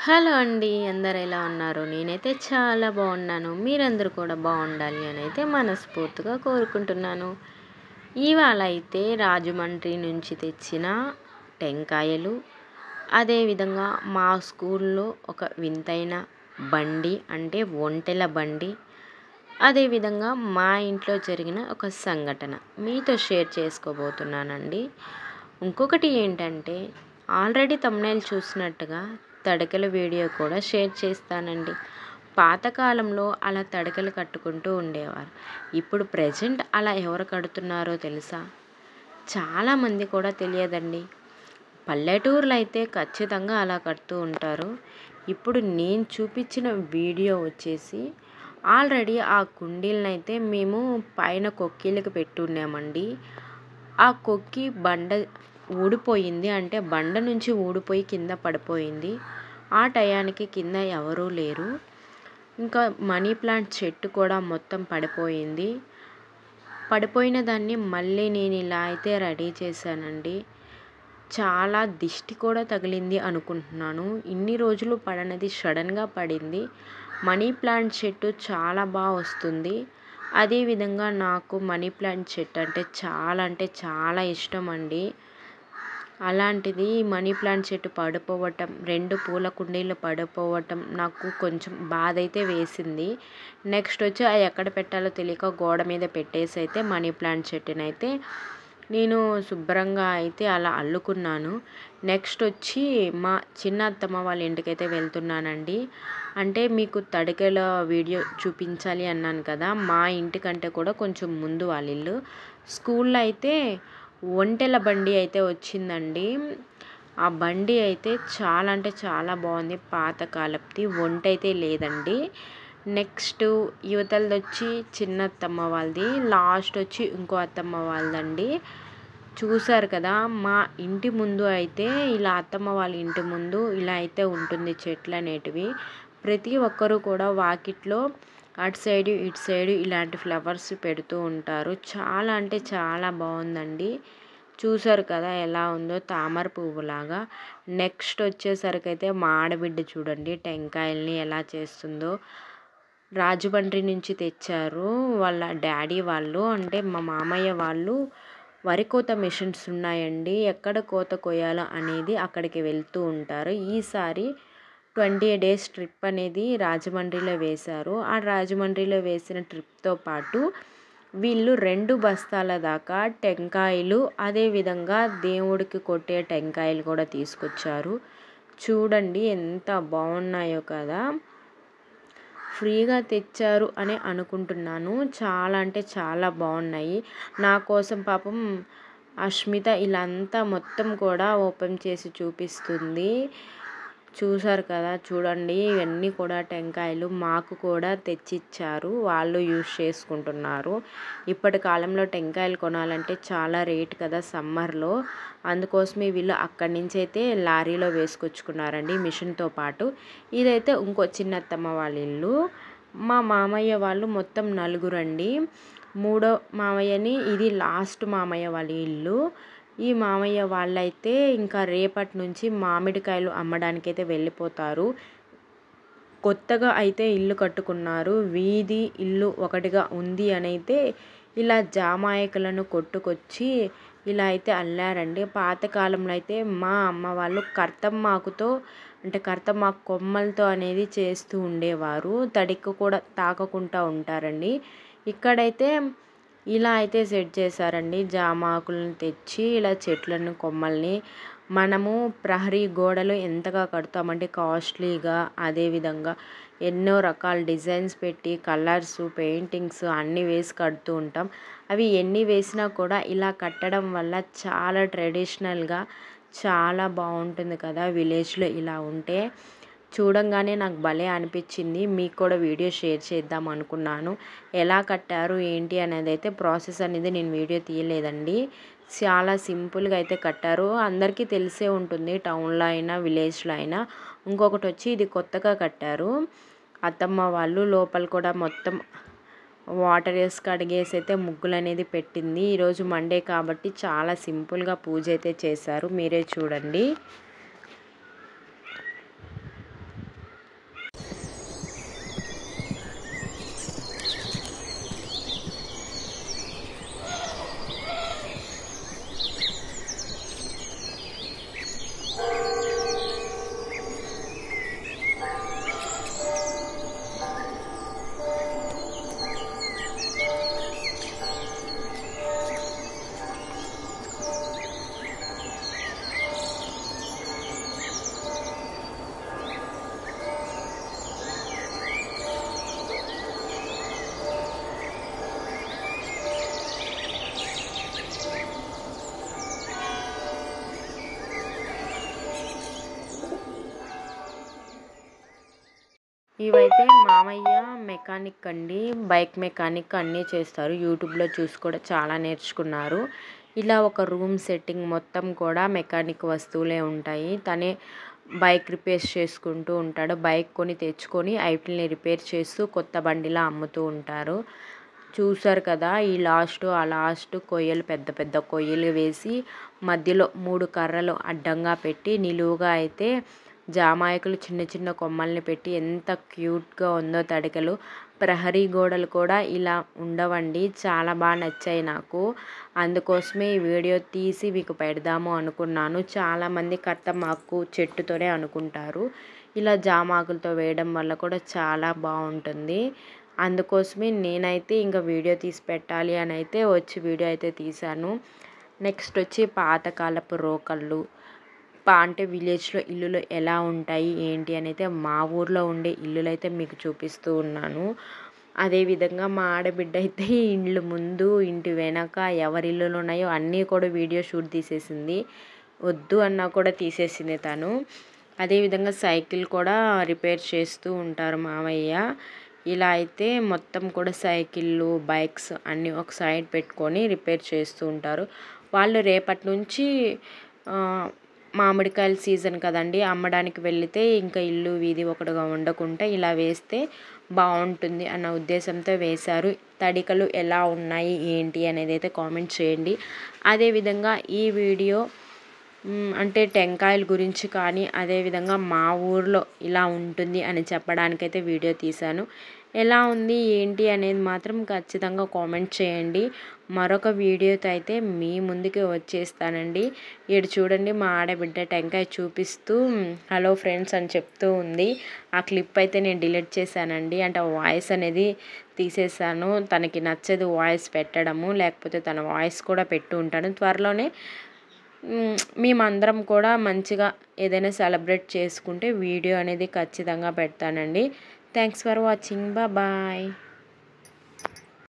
Hello అండి. అందరూ ఎలా ఉన్నారు? నేనైతే చాలా బాగున్నాను. మీరందరూ కూడా బాగుండాలి అని అయితే మనస్ఫూర్తిగా కోరుకుంటున్నాను. ఇవాళ అయితే రాజమండ్రి నుంచి తెచ్చిన టెంకాయలు, అదేవిధంగా మా స్కూల్లో ఒక వింతైన బండి అంటే ఒంటెల బండి, అదేవిధంగా మా ఇంట్లో జరిగిన ఒక సంఘటన మీతో షేర్ చేసుకోబోతున్నానండి. ఇంకొకటి ఏంటంటే ఆల్రెడీ థంబ్నెయిల్ చూసినట్టుగా తడకల వీడియో కూడా షేర్ చేస్తానండి. పాతకాలంలో అలా తడకలు కట్టుకుంటూ ఉండేవారు. ఇప్పుడు ప్రెజెంట్ అలా ఎవరు కడుతున్నారో తెలుసా? చాలామంది కూడా తెలియదండి. పల్లెటూరులో అయితే ఖచ్చితంగా అలా కడుతూ ఉంటారు. ఇప్పుడు నేను చూపించిన వీడియో వచ్చేసి ఆల్రెడీ ఆ కుండీలనైతే మేము పైన కొక్కీలకు పెట్టున్నామండి. ఆ కొక్కి బండ ఊడిపోయింది, అంటే బండ నుంచి ఊడిపోయి కింద పడిపోయింది. ఆ టయానికి కింద ఎవరూ లేరు. ఇంకా మనీ ప్లాంట్ చెట్టు కూడా మొత్తం పడిపోయింది. పడిపోయిన దాన్ని మళ్ళీ నేను ఇలా అయితే రెడీ చేశానండి. చాలా దిష్టి కూడా తగిలింది అనుకుంటున్నాను. ఇన్ని రోజులు పడనది సడన్గా పడింది. మనీ ప్లాంట్ చెట్టు చాలా బాగా వస్తుంది. అదేవిధంగా నాకు మనీ ప్లాంట్ చెట్టు అంటే చాలా ఇష్టం అండి. అలాంటిది మనీ ప్లాంట్ చెట్టు పడిపోవటం, 2 పూల కుండీలు పడిపోవటం నాకు కొంచెం బాధ అయితే వేసింది. నెక్స్ట్ వచ్చి అవి ఎక్కడ పెట్టాలో తెలియక గోడ మీద పెట్టేసి అయితే మనీ ప్లాంట్ చెట్టునైతే నేను శుభ్రంగా అయితే అలా అల్లుకున్నాను. నెక్స్ట్ వచ్చి మా చిన్న అత్తమ్మ వాళ్ళ ఇంటికైతే వెళ్తున్నానండి. అంటే మీకు తడికెల వీడియో చూపించాలి అన్నాను కదా, మా ఇంటికంటే కూడా కొంచెం ముందు వాళ్ళ ఇల్లు. స్కూల్లో అయితే ఒంటెల బండి అయితే వచ్చిందండి. ఆ బండి అయితే చాలా అంటే చాలా బాగుంది. పాతకాలపుది, ఒంటె అయితే లేదండి. నెక్స్ట్ యువతలది వచ్చి చిన్న అత్తమ్మ వాళ్ళది, లాస్ట్ వచ్చి ఇంకో అత్తమ్మ వాళ్ళదండి. చూసారు కదా, మా ఇంటి ముందు అయితే ఇలా అత్తమ్మ వాళ్ళ ఇంటి ముందు ఇలా అయితే ఉంటుంది చెట్లు అనేటివి. ప్రతి ఒక్కరూ కూడా వాకిట్లో అటు సైడు ఇటు సైడు ఇలాంటి ఫ్లవర్స్ పెడుతూ ఉంటారు. చాలా అంటే చాలా బాగుందండి. చూసారు కదా ఎలా ఉందో, తామర పువ్వులాగా. నెక్స్ట్ వచ్చేసరికి అయితే మా ఆడబిడ్డ చూడండి టెంకాయల్ని ఎలా చేస్తుందో. రాజమండ్రి నుంచి తెచ్చారు వాళ్ళ డాడీ వాళ్ళు, అంటే మా మామయ్య వాళ్ళు. వరి కోత మిషన్స్ ఉన్నాయండి. ఎక్కడ కోత కొయ్యాలో అనేది అక్కడికి వెళ్తూ ఉంటారు. ఈసారి 20 days ట్రిప్ అనేది రాజమండ్రిలో వేశారు. ఆ రాజమండ్రిలో వేసిన ట్రిప్తో పాటు వీళ్ళు 2 బస్తాల దాకా టెంకాయలు, అదేవిధంగా దేవుడికి కొట్టే టెంకాయలు కూడా తీసుకొచ్చారు. చూడండి ఎంత బాగున్నాయో కదా. ఫ్రీగా తెచ్చారు అని అనుకుంటున్నాను. చాలా అంటే చాలా బాగున్నాయి. నా కోసం పాపం అష్మిత ఇలా అంతా మొత్తం కూడా ఓపెన్ చేసి చూపిస్తుంది. చూసారు కదా, చూడండి ఇవన్నీ కూడా టెంకాయలు మాకు కూడా తెచ్చిచ్చారు. వాళ్ళు యూజ్ చేసుకుంటున్నారు. ఇప్పటి కాలంలో టెంకాయలు కొనాలంటే చాలా రేట్ కదా సమ్మర్లో. అందుకోసమే వీళ్ళు అక్కడి నుంచి అయితే లారీలో వేసుకొచ్చుకున్నారండి మిషన్తో పాటు. ఇదైతే ఇంకో చిన్న అత్తమ్మ వాళ్ళ ఇల్లు. మా మామయ్య వాళ్ళు మొత్తం 4 అండి. మూడో మామయ్యని, ఇది లాస్ట్ మామయ్య వాళ్ళ ఇల్లు. ఈ మామయ్య వాళ్ళైతే ఇంకా రేపటి నుంచి మామిడికాయలు అమ్మడానికైతే వెళ్ళిపోతారు. కొత్తగా అయితే ఇల్లు కట్టుకున్నారు. వీధి ఇల్లు ఒకటిగా ఉంది అని అయితే ఇలా జామాయికలను కొట్టుకొచ్చి ఇలా అయితే అల్లారండి. పాతకాలంలో అయితే మా అమ్మ వాళ్ళు కర్తమ్మాకుతో, అంటే కర్తమ్మాకు కొమ్మలతో అనేది చేస్తూ ఉండేవారు. తడికి కూడా తాకకుండా ఉంటారండి. ఇక్కడైతే ఇలా అయితే సెట్ చేశారండి. జామాకులను తెచ్చి ఇలా చెట్లను కొమ్మల్ని మనము ప్రహరీ గోడలు ఎంతగా కడతామంటే కాస్ట్లీగా, అదేవిధంగా ఎన్నో రకాల డిజైన్స్ పెట్టి కలర్స్, పెయింటింగ్స్ అన్నీ వేసి కడుతూ ఉంటాం. అవి ఎన్ని వేసినా కూడా ఇలా కట్టడం వల్ల చాలా ట్రెడిషనల్గా చాలా బాగుంటుంది కదా విలేజ్లో ఇలా ఉంటే. చూడంగానే నాకు భలే అనిపించింది. మీకు కూడా వీడియో షేర్ చేద్దాం అనుకున్నాను. ఎలా కట్టారు ఏంటి అనేది అయితే ప్రాసెస్ అనేది నేను వీడియో తీయలేదండి. చాలా సింపుల్గా అయితే కట్టారు. అందరికీ తెలిసే ఉంటుంది టౌన్లో అయినా విలేజ్లో అయినా. ఇంకొకటి వచ్చి ఇది కొత్తగా కట్టారు అత్తమ్మ వాళ్ళు. లోపల కూడా మొత్తం వాటర్ వేసి కడిగేసి అయితే ముగ్గులు అనేది పెట్టింది. ఈరోజు మండే కాబట్టి చాలా సింపుల్గా పూజ అయితే చేశారు. మీరే చూడండి. ఇవైతే మామయ్య మెకానిక్ అండి, బైక్ మెకానిక్ అన్నీ చేస్తారు. యూట్యూబ్లో చూసి కూడా చాలా నేర్చుకున్నారు. ఇలా ఒక రూమ్ సెట్టింగ్ మొత్తం కూడా మెకానిక్ వస్తువులే ఉంటాయి. తనే బైక్ రిపేర్స్ చేసుకుంటూ ఉంటాడు. బైక్ కొని తెచ్చుకొని ఐటిల్ని రిపేర్ చేస్తూ కొత్త బండిలా అమ్ముతూ ఉంటారు. చూసారు కదా, ఈ ఆ లాస్ట్ కొయ్యలు పెద్ద పెద్ద కొయ్యలు వేసి మధ్యలో 3 కర్రలు అడ్డంగా పెట్టి నిలువుగా అయితే జామాయకులు చిన్న చిన్న కొమ్మల్ని పెట్టి ఎంత క్యూట్గా ఉందో తడికలు. ప్రహరీ గోడలు కూడా ఇలా ఉండవండి. చాలా బాగా నచ్చాయి నాకు. అందుకోసమే ఈ వీడియో తీసి మీకు పెడదాము అనుకున్నాను. చాలామంది కట్టమాకు చెట్టుతోనే అనుకుంటారు. ఇలా జామాకులతో వేయడం వల్ల కూడా చాలా బాగుంటుంది. అందుకోసమే నేనైతే ఇంకా వీడియో తీసి పెట్టాలి అని అయితే వచ్చి వీడియో అయితే తీశాను. నెక్స్ట్ వచ్చి పాతకాలపు రోకళ్ళు. అంటే విలేజ్లో ఇల్లులు ఎలా ఉంటాయి ఏంటి అని అయితే మా ఊర్లో ఉండే ఇల్లులు అయితే మీకు చూపిస్తూ ఉన్నాను. అదేవిధంగా మా ఆడబిడ్డ అయితే ఇండ్లు ముందు ఇంటి వెనక ఎవరి ఇల్లులు ఉన్నాయో అన్నీ కూడా వీడియో షూట్ తీసేసింది. వద్దు అన్నా కూడా తీసేసింది తను. అదేవిధంగా సైకిల్ కూడా రిపేర్ చేస్తూ ఉంటారు మామయ్య. ఇలా అయితే మొత్తం కూడా సైకిళ్ళు, బైక్స్ అన్నీ ఒక సైడ్ పెట్టుకొని రిపేర్ చేస్తూ ఉంటారు. వాళ్ళు రేపటి నుంచి మామిడికాయల సీజన్ కదండి, అమ్మడానికి వెళితే ఇంకా ఇల్లు వీధి ఒకటిగా ఉండకుండా ఇలా వేస్తే బాగుంటుంది అన్న ఉద్దేశంతో వేశారు. తడికలు ఎలా ఉన్నాయి ఏంటి అనేది అయితే కామెంట్ చేయండి. అదేవిధంగా ఈ వీడియో అంటే టెంకాయల గురించి కానీ అదేవిధంగా మా ఊర్లో ఇలా ఉంటుంది అని చెప్పడానికైతే వీడియో తీశాను. ఎలా ఉంది ఏంటి అనేది మాత్రం ఖచ్చితంగా కామెంట్ చేయండి. మరొక వీడియోతో అయితే మీ ముందుకి వచ్చేస్తానండి. ఇక్కడ చూడండి, మా ఆడబిడ్డ టెంకాయ చూపిస్తూ హలో ఫ్రెండ్స్ అని చెప్తూ ఉంది. ఆ క్లిప్ అయితే నేను డిలీట్ చేశానండి. అంటే వాయిస్ అనేది తీసేసాను. తనకి నచ్చదు వాయిస్ పెట్టడము, లేకపోతే తన వాయిస్ కూడా పెట్టి ఉంటాను. త్వరలోనే మేమందరం కూడా మంచిగా ఏదైనా సెలబ్రేట్ చేసుకుంటే వీడియో అనేది ఖచ్చితంగా పెడతానండి. Thanks for watching. బాయ్.